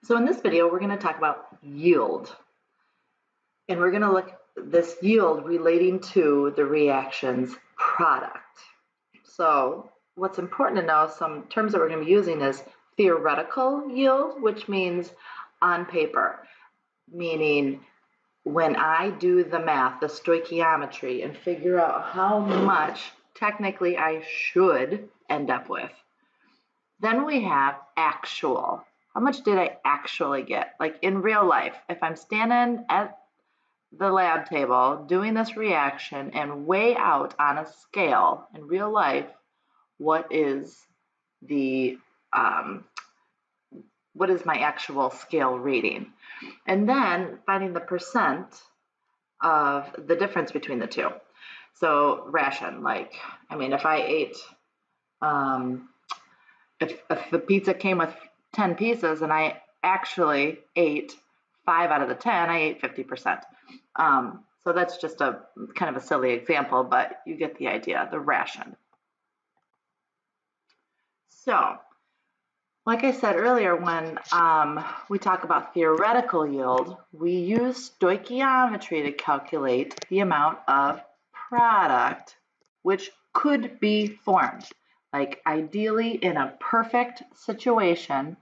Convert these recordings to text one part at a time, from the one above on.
So in this video, we're going to talk about yield. And we're going to look at this yield relating to the reaction's product. So what's important to know, some terms that we're going to be using is theoretical yield, which means on paper, meaning when I do the math, the stoichiometry, and figure out how much technically I should end up with. Then we have actual. How much did I actually get? Like in real life, if I'm standing at the lab table doing this reaction and weigh out on a scale in real life, what is the what is my actual scale reading? And then finding the percent of the difference between the two. So ration, like, I mean, if I ate, if the pizza came with 10 pieces and I actually ate 5 out of the 10, I ate 50%. So that's just a kind of a silly example, but you get the idea, the ration. So, like I said earlier, when we talk about theoretical yield, we use stoichiometry to calculate the amount of product which could be formed. Like ideally in a perfect situation,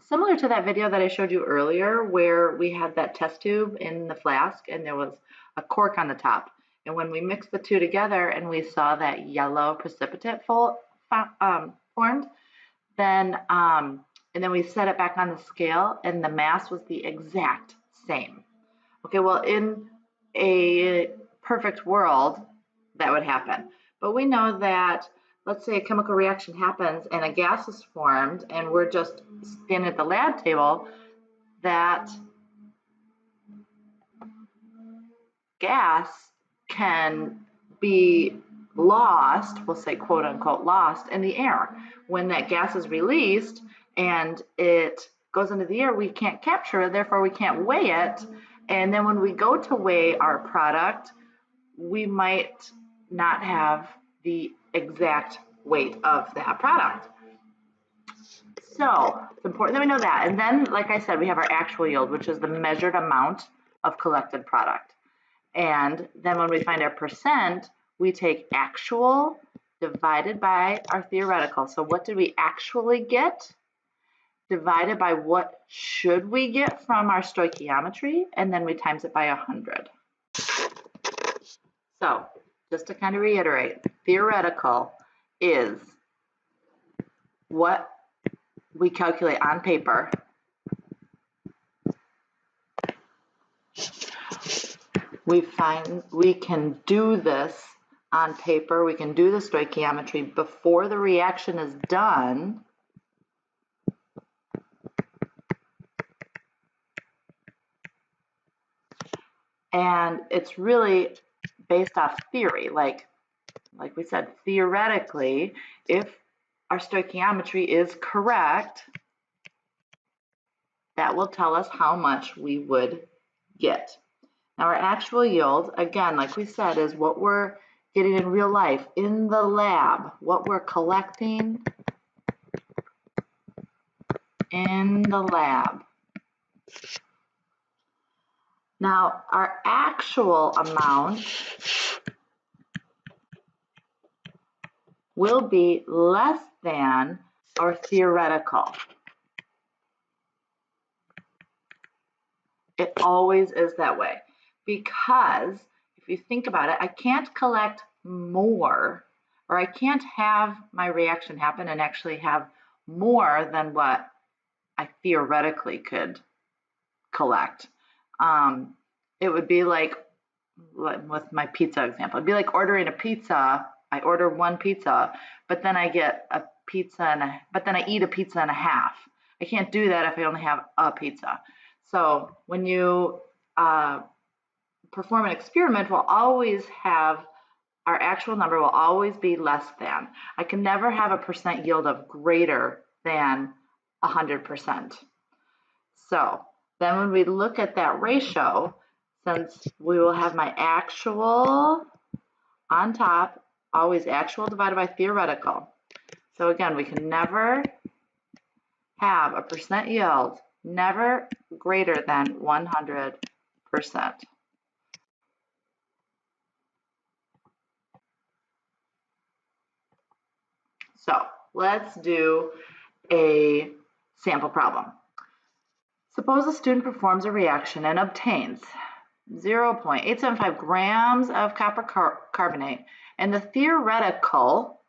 similar to that video that I showed you earlier where we had that test tube in the flask and there was a cork on the top. And when we mixed the two together and we saw that yellow precipitate formed, then and then we set it back on the scale and the mass was the exact same. Okay, well, in a perfect world, that would happen. But we know that, let's say a chemical reaction happens and a gas is formed and we're just standing at the lab table, that gas can be lost, we'll say quote unquote lost, in the air. When that gas is released and it goes into the air, we can't capture it, therefore we can't weigh it. And then when we go to weigh our product, we might not have the exact weight of that product. So it's important that we know that. And then, like I said, we have our actual yield, which is the measured amount of collected product. And then when we find our percent, we take actual divided by our theoretical. So what did we actually get? Divided by what should we get from our stoichiometry, and then we times it by 100. So just to kind of reiterate, theoretical is what we calculate on paper we find we can do this on paper, we can do the stoichiometry before the reaction is done. And it's really based off theory, like we said, theoretically, if our stoichiometry is correct, that will tell us how much we would get. Now our actual yield, again, like we said, is what we're getting in real life, in the lab, what we're collecting in the lab. Now our actual amount will be less than our theoretical. It always is that way. Because if you think about it, I can't collect more, or I can't have my reaction happen and actually have more than what I theoretically could collect. It would be like, with my pizza example, it'd be like ordering a pizza. I order one pizza, but then I get a pizza but then I eat a pizza and a half. I can't do that if I only have a pizza. So when you perform an experiment, we'll always have our actual number will always be less than. I can never have a percent yield of greater than 100%. So then when we look at that ratio, since we will have my actual on top, always actual divided by theoretical. So again, we can never have a percent yield never greater than 100%. So let's do a sample problem. Suppose a student performs a reaction and obtains 0.875 grams of copper carbonate, and the theoretical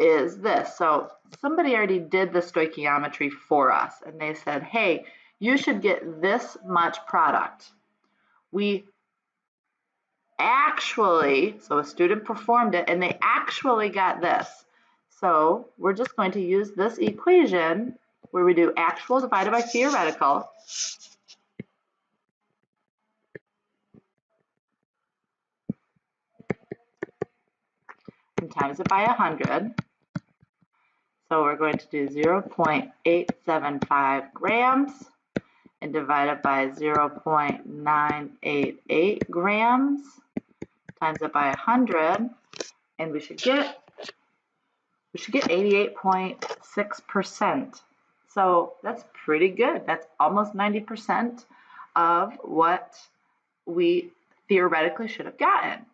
is this. So somebody already did the stoichiometry for us, and they said, hey, you should get this much product. We actually, so a student performed it, and they actually got this. So we're just going to use this equation where we do actual divided by theoretical. And times it by 100. So we're going to do 0.875 grams and divide it by 0.988 grams, times it by 100, and we should get 88.6%. So that's pretty good. That's almost 90% of what we theoretically should have gotten.